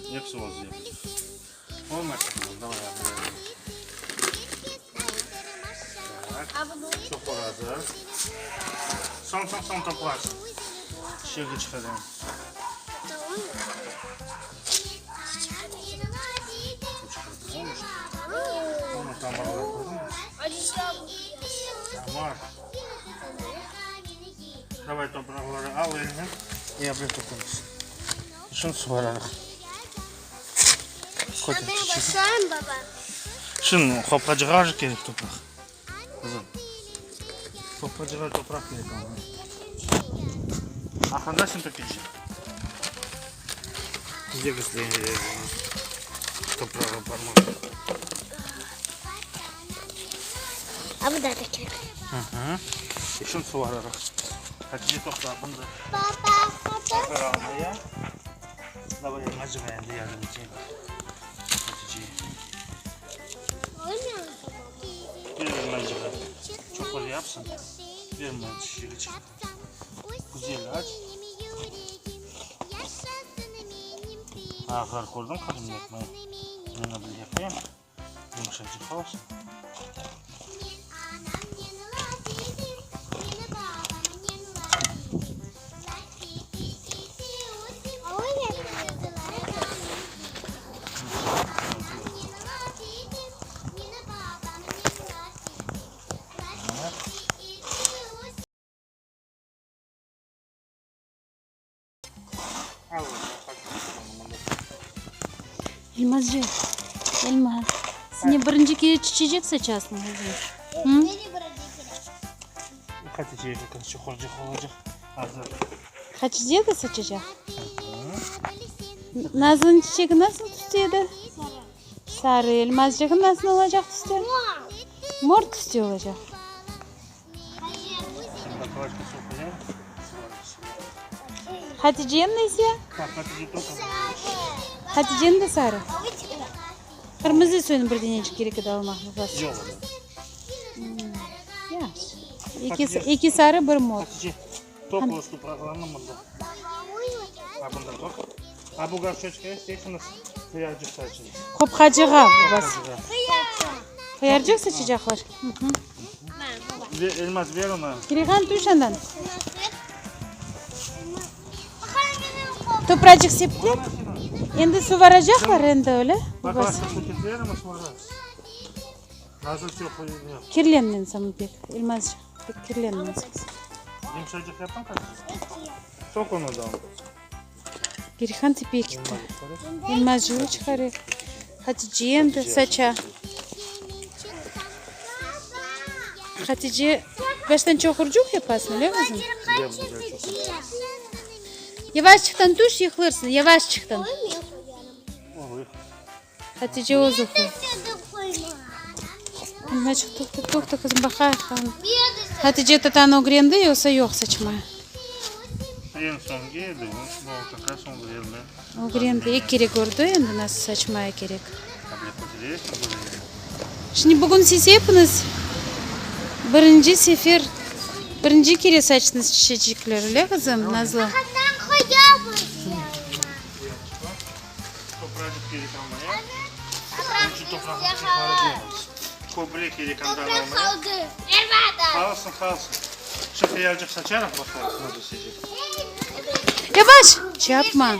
Все, hepsi bozuyor. Olmaz. Давай abi. Çok hazır. Son toplar. Şimdi çıkaralım. Onu tamam. Tamam. Давай toprakları al eline. Yapayım toplamış. Şunu suvaralım. Ben başlarım baba. Şunu kopacığa gerek toprak. Kızım. Kopacığa toprak gerek ama. Ahanda şimdi toplayacağım. Где гостиница? Toprağa parmak. Abi da tekrar. Şunu suvararak. Hatice toprağı bunda. Baba. Toprağı almaya. Давай нажимаем yardım için. Hatice'yi. Oynuyor. Bir nacıma. Çok öyle yapsın. Bir nacıma çık. Güzel aç. Ahır koydum kadın yapmayı. Ben de yapayım. Yumuşacık olsun. Elmazcı, Elmaz. Seni birinci kere çiçecek saçarsın kızım. Hı? Hatice'ye bakın çukurcuk olacak. Hazır. Hatice de saçacak. Nazlı'nın çiçeği nasıl tutuyordu? Sarı. Elmazcık'ın nasıl olacak tutuyor? Mor tutuyor olacak. Şimdi başka sokacağım. Hatice'nin neyse ya? Bak Hatice toplamış. Hatice'nin de sarı. Kırmızı suyunu bir denecik gerekli almak lazım. Yok. Ya. İki sarı bir mor. Hatice topla şu topraklarını bunda. Ha bunda top. Ha bu garçoçkaya isteyseniz kıyarcık saçın. Kopkacağa bas. Kıyarcık saçacaklar. Elmas ver ona. Kirihan tuşandan. Topracık septi. Endi su varacaklar endi öyle. Bak Bas. başka su getirir ama sonra. Nasıl çok koyuyor. Kirlendin sen pek. Elmazcık. Pek kirlendin sen. Yumuşacık yapın kaç. Sok onu da. Kirihan tepeye gitti. Elmazcığı çıkarıyor. Hatice endi saça. Hatice baştan çokurcuk yaparsın öyle kızım? Yavaşçıktan tuş yıkılırsın. Yavaşçıktan. Hatice o zuhu. Elmacık tokta kızım bakar. Hatice tatan ogrendi yoksa yok saçma. En son geldi. Bu takar son geldi. Ogrendi ilk kere gördü endi nasıl saçmaya gerek. Tablet götürüyor. Şimdi bugün siz hepiniz birinci sefer birinci kere saçınız çiçekler öyle kızım Nazlı. Topracık gerek almaya. Şu toprakları çıkaracağız. Kobrek gerek almaya. Kalsın. Şu kıyarcık saçarak bakalım nasıl seçecek. Yavaş yapma.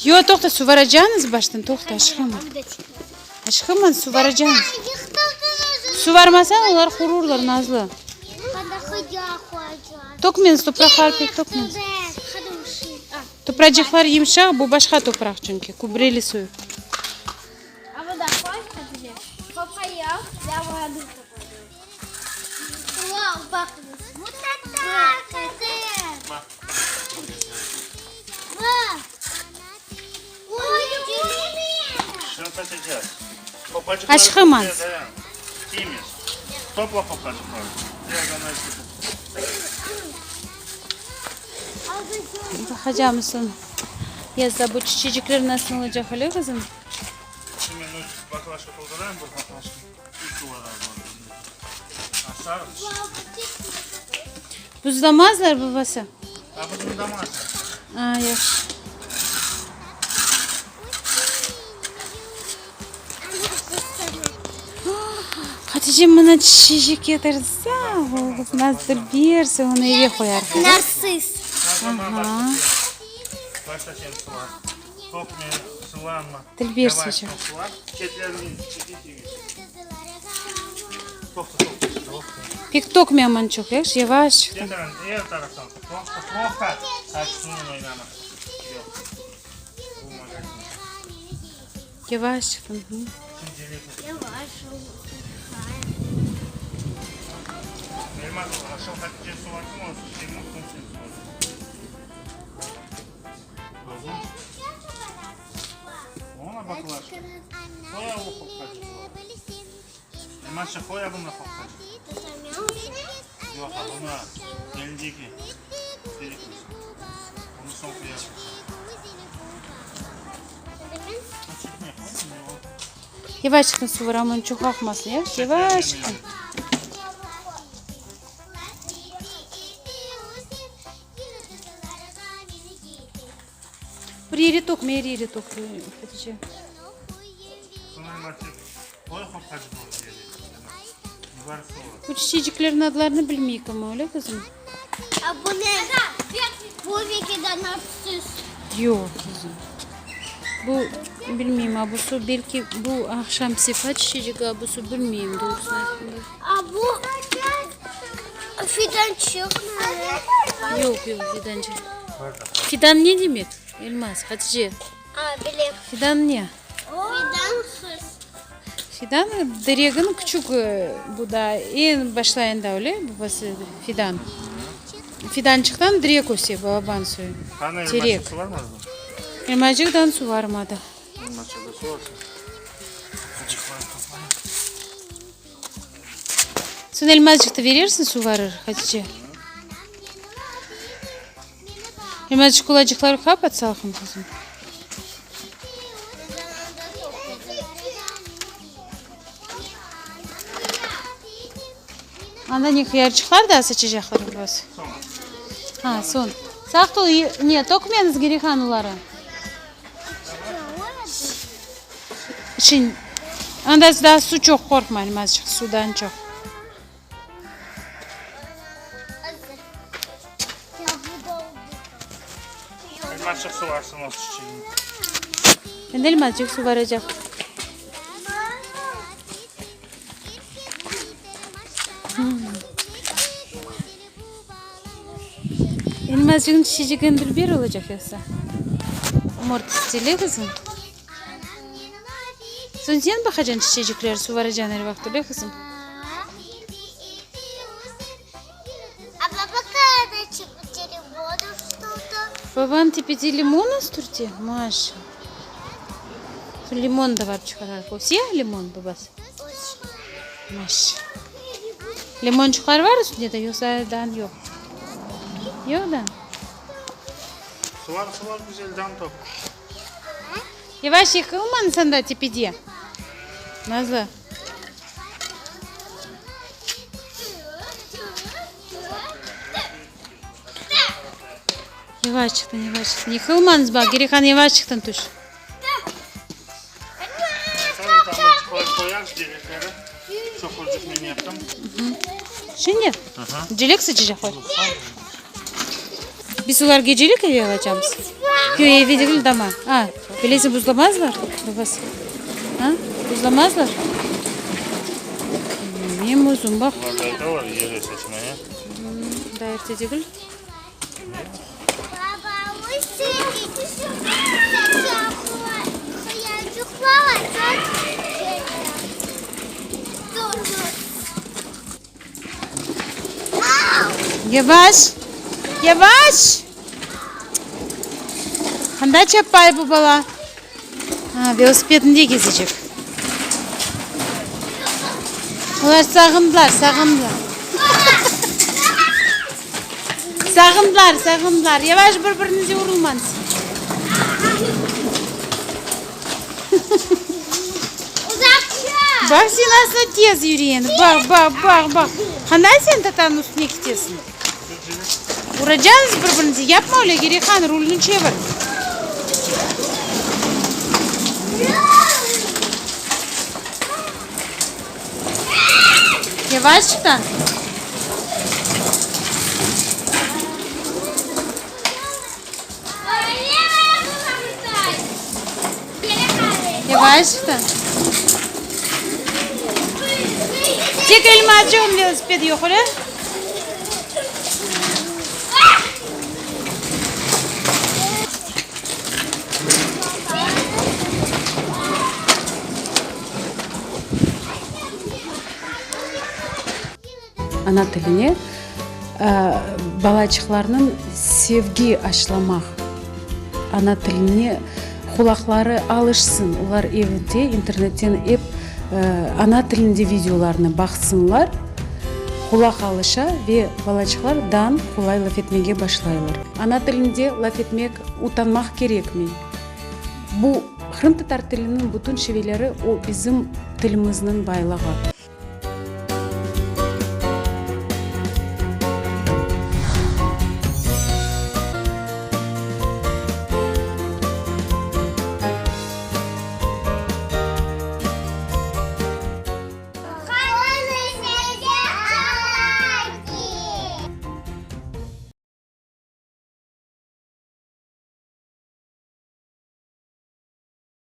Yo tokta su varacaksınız baştan tokta aşkım. Aşkım su varacaksınız. Su varmasan onlar kururlar Nazlı. Tokmayınız topraklar pek tokmayınız. Topracıklar yumuşak bu başka toprak çünkü kubreli suyu. Şunu saçacağız. Aşkım az. Kimiz? Topla kopacıkları. Diğerden Bakacağım mısın? Yazda bu çiçekler nasıl olacak öyle kızım? Şimdi baklaş kapıldırayım bu baklaş. İlk duvara var. Asar. Buzlamazlar babası. Ha buzlamaz. Aa, yaxşı. Hatice'm bana çiçek getirse, oğlum nazdır birse onu eve koyar. Narsiz. Aha. Başta şey sular. Tokma, sulanma. Dilber çiçek. Sular. Ketlerini çekip yiyin. Tokta. Pek tokmayaman çok yaxşı, yavaş. Yeter, diğer taraftan. Tokta. Açsın oynamak. Yok. Bu magazin. Yavaş çıktın. Elmas akşam Hatice su var mı? Şey mutlu musun? Ona bakılar. Koya bu kokkaç. Elmas koya bununla kokkaç. Yok buna. Gelecek ki. Onu son koyalım. Yavaş çıktın su var ama çok akmasın ya. Yavaş çıktın. Bir yeri tokma, yeri tokma Hatice. Sonra elması koya kokkaç bu yeri. Yuvarı su var. Bu çiçeklerin adlarını bilmeyik ama öyle kızım. Bu ne? Bu ülkeden narsiz. Yok kızım. Bu bilmeyeyim ha bu su belki bu akşam sefa çiçeği ha bu su bilmeyeyim doğrusunu. Bu fidan çıkmıyor. Yok fidancı. Fidan ne demek? Elmas Hatice. Bileyim. Fidan ne? Fidansız. Fidan dereğin küçük bu da en başlayında öyle babası fidan. Fidancıktan direk osiyor baban suyu. Hani Terek. elması su var mı? Elmacıktan su varmadı. Elmasçıda su varsa. Acıklar toplayın. Sen elmacıkta verirsin su varır Hatice. Elmacık kulacıkları kapat salkım kızım. Andan yıkayarcıklar da seçecekler burası. Ha son. Saktol niye tokmayanız gerek hanıları? Şimdi andan daha su çok korkmayın azıcık sudan çok. Elmasçık su varsın o çiçeğin. Ben de elmacık su varacak. Elmacığın çiçeğin dilber olacak yoksa. Amortisili kızım. Sen bakacaksın çiçecikler su varacaksın her vakit öyle kızım. Abla bakar da çıkıcı воду что-то. Baban tepede limon astırtı. Maşallah. Limon da var çıkarar. O siyah limon babası. Maşallah. Limoncuklar var üstünde de yoksa dan yok. Yok da. Su var güzelden top. Yavaş yıkılman sen de tepede. Nazlı. Yavaş çıktın. Yıkılmanız bak. Gerikan yavaş çıktın tuş. Sen damlacıkları koyar çiçeklere. Çok ucuz menü yaptım. Şimdi gecelik sıcacak var. Biz sular gecelik eve alacağız. Köy evi değil dama. Ha, bilesi buzlamazlar babası. Ha, buzlamazlar. Ne buzun bak. Vallahi var yeri seçmeye. Dayırtı değil. Baba, bu sevgili şu hayalcikler var. Dur. Yavaş. Kanda çapay bu bala. Ha, velosipedinde gezecek. Onlar sağındılar. Sağındılar. Yavaş birbirinize vurulmanız. Uzakça. Bak sen aslında tez yürüyen. Bak. Kanda sen tatanın üstüne gidiyorsun. Vuracağınız birbirinizi. Yapma öyle Gerihan. Rulünü çevir. Yavaştan. Yavaştan. Tek elimi açıyorum velosipedi yukarı. Ana tilini balachıqlarının sevgi aşlamaq. Ana tilini kulakları alışsın. Ular evde, internetten hep ana tilinde videolarını baksınlar. Kulak alışa ve balachıqlar dan kolay laf etmeye başlayırlar. Ana tilinde laf etmek utanmak gerek mi? Bu Kırım tatar tilinin bütün şiveleri o bizim tilimizin baylığı.